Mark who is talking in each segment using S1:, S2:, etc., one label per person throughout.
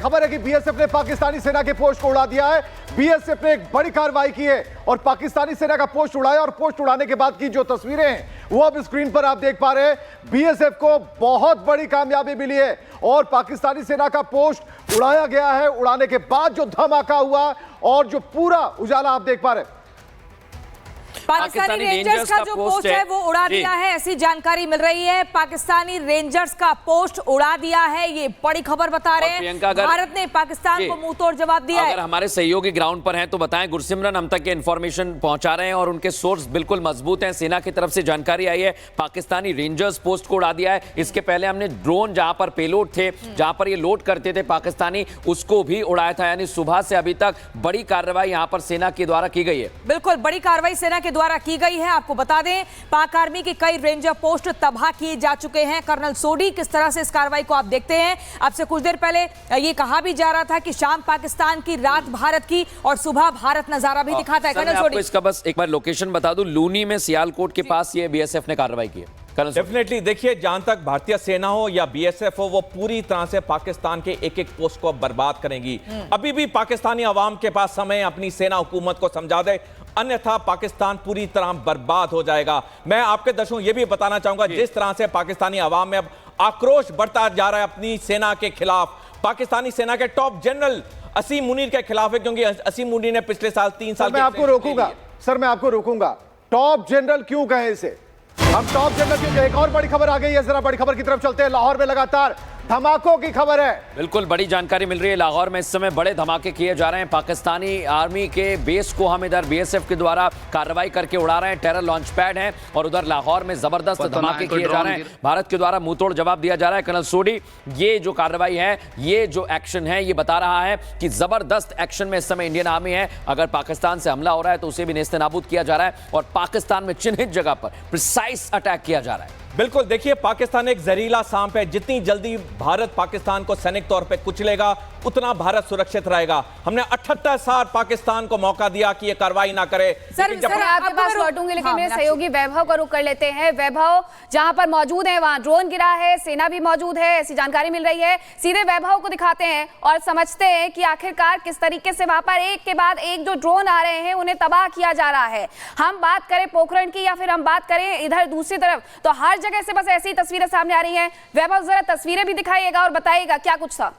S1: खबर है कि बीएसएफ ने पाकिस्तानी सेना के पोस्ट को उड़ा दिया है। बीएसएफ ने एक बड़ी कार्रवाई की है और पाकिस्तानी सेना का पोस्ट उड़ाया और पोस्ट उड़ाने के बाद की जो तस्वीरें हैं वो अब स्क्रीन पर आप देख पा रहे हैं। बीएसएफ को बहुत बड़ी कामयाबी मिली है और पाकिस्तानी सेना का पोस्ट उड़ाया गया है। उड़ाने के बाद जो धमाका हुआ और जो पूरा उजाला आप देख पा रहे हैं।
S2: पाकिस्तानी रेंजर्स का जो पोस्ट है वो उड़ा दिया है, ऐसी जानकारी मिल रही है। पाकिस्तानी रेंजर्स का पोस्ट उड़ा दिया है, ये बड़ी खबर बता रहे हैं। भारत ने पाकिस्तान को मुंह तोड़ जवाब दिया है।
S3: अगर हमारे सहयोगी ग्राउंड पर हैं तो बताएं। गुरसिमरन हम तक इंफॉर्मेशन पहुंचा रहे हैं और उनके सोर्स बिल्कुल मजबूत हैं। सेना की तरफ से जानकारी आई है पाकिस्तानी रेंजर्स पोस्ट को उड़ा दिया है। इसके पहले हमने ड्रोन जहां पर पेलोड थे, जहां पर ये लोड करते थे पाकिस्तानी, उसको भी उड़ाया था। यानी सुबह से अभी तक बड़ी कार्रवाई यहां पर सेना के द्वारा की गई है।
S2: बिल्कुल बड़ी कार्रवाई सेना के द्वारा की गई है। आपको बता दें पाक आर्मी के कई रेंजर पोस्ट तबाह किए जा चुके हैं। कर्नल सोडी किस तरह से इस कार्रवाई को आप देखते हैं। आपसे कुछ देर पहले ये कहा भी जा रहा था कि शाम पाकिस्तान की, रात भारत की और सुबह भारत नजारा भी दिखाता है। कर्नल सोडी,
S3: इसका बस एक बार लोकेशन बता दूं, लूनी में सियालकोट के पास ये बीएसएफ ने कार्रवाई की है।
S4: डेफिनेटली देखिए, जहां तक भारतीय सेना हो या बीएसएफ हो, वो पूरी तरह से पाकिस्तान के एक एक पोस्ट को बर्बाद करेंगी। अभी भी पाकिस्तानी अवाम के पास समय अपनी सेना हुकूमत को समझा दे, अन्यथा पाकिस्तान पूरी तरह बर्बाद हो जाएगा। मैं आपके दर्शकों ये भी बताना चाहूंगा, जिस तरह से पाकिस्तानी अवाम में अब आक्रोश बढ़ता जा रहा है अपनी सेना के खिलाफ, पाकिस्तानी सेना के टॉप जनरल असीम मुनीर के खिलाफ है, क्योंकि असीम मुनीर ने पिछले साल 3 साल
S1: मैं आपको रोकूंगा सर, मैं आपको रोकूंगा। टॉप जनरल क्यों कहें इसे? हम टॉप जनरल क्यों? एक और बड़ी खबर आ गई है, जरा बड़ी खबर की तरफ चलते हैं। लाहौर में लगातार धमाकों की खबर है।
S3: बिल्कुल बड़ी जानकारी मिल रही है। लाहौर में इस समय बड़े धमाके किए जा रहे हैं। पाकिस्तानी आर्मी के बेस को हम इधर बीएसएफ के द्वारा कार्रवाई करके उड़ा रहे हैं। टेरर लॉन्च पैड है और उधर लाहौर में जबरदस्त धमाके किए जा रहे हैं। भारत के द्वारा मुंहतोड़ जवाब दिया जा रहा है। कर्नल सोडी, ये जो कार्रवाई है, ये जो एक्शन है, ये बता रहा है कि जबरदस्त एक्शन में इस समय इंडियन आर्मी है। अगर पाकिस्तान से हमला हो रहा है तो उसे भी नेस्तनाबूद किया जा रहा है और पाकिस्तान में चिन्हित जगह पर प्रिसाइज अटैक किया जा रहा है।
S4: बिल्कुल देखिए, पाकिस्तान एक जहरीला सांप है। जितनी जल्दी भारत पाकिस्तान को सैनिक तौर पे कुचलेगा, उतना भारत सुरक्षित रहेगा। हमने 78 साल पाकिस्तान को मौका दिया कि ये कार्रवाई ना करे।
S5: सर आपके पास लौटूंगी, लेकिन मेरे सहयोगी वैभव का रुख कर लेते हैं। वैभव जहां पर मौजूद है वहां ड्रोन गिरा है, सेना भी मौजूद है, ऐसी जानकारी मिल रही है। सीधे वैभव को दिखाते हैं और समझते हैं कि आखिरकार किस तरीके से वहां पर एक के बाद एक जो ड्रोन आ रहे हैं उन्हें तबाह किया जा रहा है। हम बात करें पोखरण की या फिर हम बात करें इधर दूसरी तरफ, तो हर जगह से बस ऐसी तस्वीरें सामने आ रही हैं। वैभव जरा तस्वीरें भी दिखाइएगा और बताइएगा क्या कुछ था।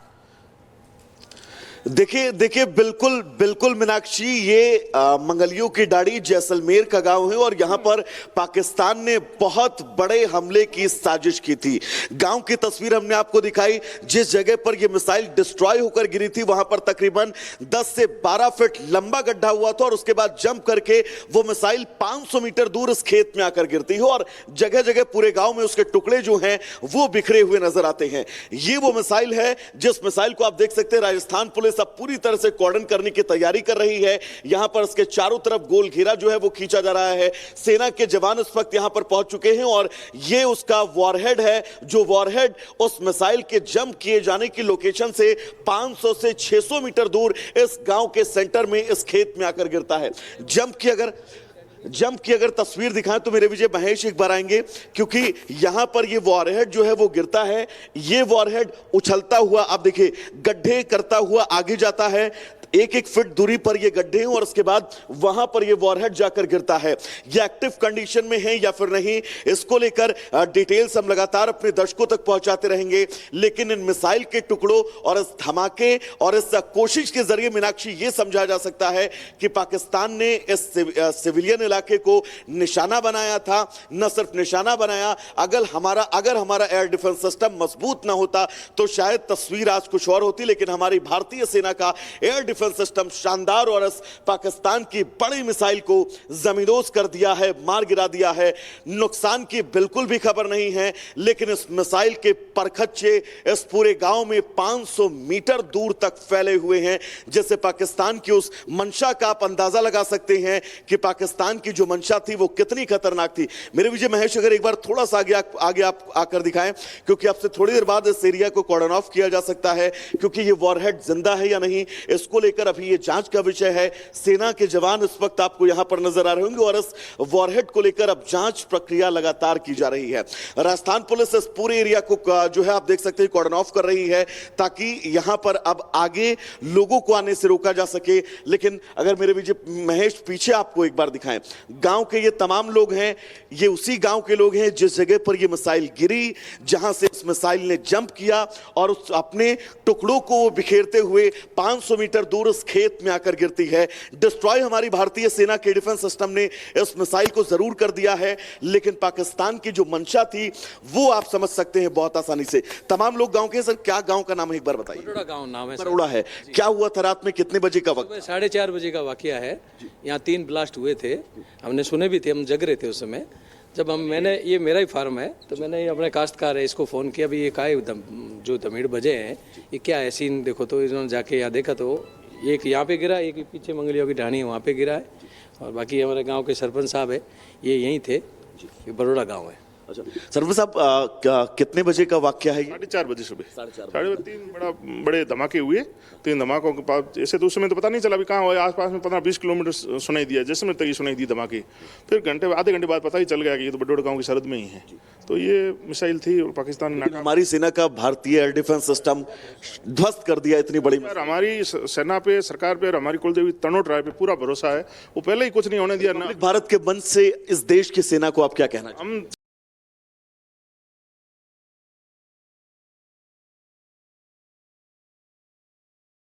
S6: देखिए बिल्कुल मीनाक्षी, ये मंगलियों की डाड़ी जैसलमेर का गांव है और यहां पर पाकिस्तान ने बहुत बड़े हमले की साजिश की थी। गांव की तस्वीर हमने आपको दिखाई। जिस जगह पर यह मिसाइल डिस्ट्रॉय होकर गिरी थी वहां पर तकरीबन 10 से 12 फीट लंबा गड्ढा हुआ था और उसके बाद जंप करके वो मिसाइल 500 मीटर दूर इस खेत में आकर गिरती है और जगह जगह पूरे गांव में उसके टुकड़े जो हैं वो बिखरे हुए नजर आते हैं। ये वो मिसाइल है जिस मिसाइल को आप देख सकते हैं राजस्थान पुलिस अब पूरी तरह से कॉर्डन करने की तैयारी कर रही है। यहां पर इसके चारों तरफ गोल घेरा जो है वो खींचा जा रहा है। सेना के जवान इस वक्त यहां पर पहुंच चुके हैं और ये उसका वॉरहेड है, जो वॉरहेड उस मिसाइल के जंप किए जाने की लोकेशन से 500 से 600 मीटर दूर इस गांव के सेंटर में इस खेत में आकर गिरता है। जंप की अगर तस्वीर दिखाएं तो मेरे विजय महेश एक बार आएंगे, क्योंकि यहां पर ये वॉरहेड जो है वो गिरता है। ये वॉरहेड उछलता हुआ आप देखिए गड्ढे करता हुआ आगे जाता है। 1-1 फीट दूरी पर ये गड्ढे हैं और उसके बाद वहां पर ये वॉरहेड जाकर गिरता है। ये एक्टिव कंडीशन में है या फिर नहीं, इसको लेकर डिटेल्स हम लगातार अपने दर्शकों तक पहुंचाते रहेंगे। लेकिन इन मिसाइल के टुकड़ों और इस धमाके और इस कोशिश के जरिए मीनाक्षी ये समझा जा सकता है कि पाकिस्तान ने इस सिविलियन इलाके को निशाना बनाया था। न सिर्फ निशाना बनाया, अगर हमारा एयर डिफेंस सिस्टम मजबूत ना होता तो शायद तस्वीर आज कुछ और होती। लेकिन हमारी भारतीय सेना का एयर डिफेंस सिस्टम शानदार और इस पाकिस्तान की बड़ी मिसाइल को जमींदोज कर दिया है, मार गिरा दिया है। नुकसान की बिल्कुल भी खबर नहीं है, लेकिन इस मिसाइल के परखच्चे इस पूरे गांव में 500 मीटर दूर तक फैले हुए हैं। जैसे पाकिस्तान की उस मंशा का आप अंदाजा लगा सकते हैं कि पाकिस्तान की जो मंशा थी वो कितनी खतरनाक थी। मेरे विजय महेश अगर एक बार थोड़ा सा आगे आप आकर दिखाएं, क्योंकि आपसे थोड़ी देर बाद इस एरिया को कॉर्डन ऑफ किया जा सकता है, क्योंकि ये वॉरहेड जिंदा है या नहीं इसको लेकर लेकर अभी ये जांच का विषय है। सेना के जवान इस वक्त आपको यहां पर नजर आ रहे होंगे और इस वॉरहेड को लेकर अब जांच प्रक्रिया लगातार की जा रही है। राजस्थान पुलिस इस पूरे एरिया को जो है आप देख सकते हैं कॉर्डन ऑफ कर रही है ताकि यहां पर अब आगे लोगों को आने से रोका जा सके। लेकिन अगर मेरे विजय महेश पीछे आपको एक बार दिखाएं, गांव के ये तमाम लोग हैं, ये उसी गांव के लोग हैं जिस जगह पर ये मिसाइल गिरी, जहां से इस मिसाइल ने जंप किया और उस अपने टुकड़ों को वो बिखेरते हुए 500 मीटर दूर इस खेत में आकर गिरती है। डिस्ट्रॉय हमारी भारतीय सेना के डिफेंस सिस्टम ने इस मिसाइल को जरूर कर दिया है, लेकिन पाकिस्तान की जो मंशा थी वो आप समझ सकते हैं बहुत आसानी से। तमाम लोग गांव के। सर क्या गांव का नाम है एक बार बताइए?
S7: बरोड़ा गांव नाम है।
S6: बरोड़ा है। क्या हुआ था रात में, कितने बजे का वक्त?
S7: 4:30 बजे का वाकया है। यहाँ 3 ब्लास्ट हुए थे, हमने सुने भी थे, हम जग रहे थे उस समय। जब मैंने, ये मेरा ही फार्म है, तो मैंने ये अपने काश्तकार है इसको फ़ोन किया, भाई ये का जो धमीड़ बजे हैं ये क्या है सीन देखो। तो इन्होंने जाके यहाँ देखा तो एक यहाँ पे गिरा, एक पीछे मंगलियों की ढाणी है वहाँ पे गिरा है, और बाकी हमारे गांव के सरपंच साहब है ये यहीं थे। ये बरोड़ा गांव है।
S6: अच्छा सरपंच साहब, कितने बजे का वाकया है?
S8: 4:30 बजे सुबह। 3 बड़े धमाके हुए। 3 धमाकों के बाद ऐसे तो उस समय तो पता नहीं चला भी कहाँ हुआ। आसपास में 15-20 किलोमीटर सुनाई दिया, जैसे में तक सुनाई दी धमाके। फिर आधे घंटे बाद पता ही चल गया कि ये तो बड़ोड़ गांव की सरहद में ही है। तो ये मिसाइल थी और पाकिस्तान ने
S6: हमारी सेना का भारतीय एयर डिफेंस सिस्टम ध्वस्त कर दिया। इतनी बड़ी
S8: हमारी सेना पे, सरकार पे और हमारी कुलदेवी तनोट राय पे पूरा भरोसा है। वो पहले ही कुछ नहीं होने दिया ना।
S6: भारत के मंच से इस देश की सेना को आप क्या कहना?
S8: हम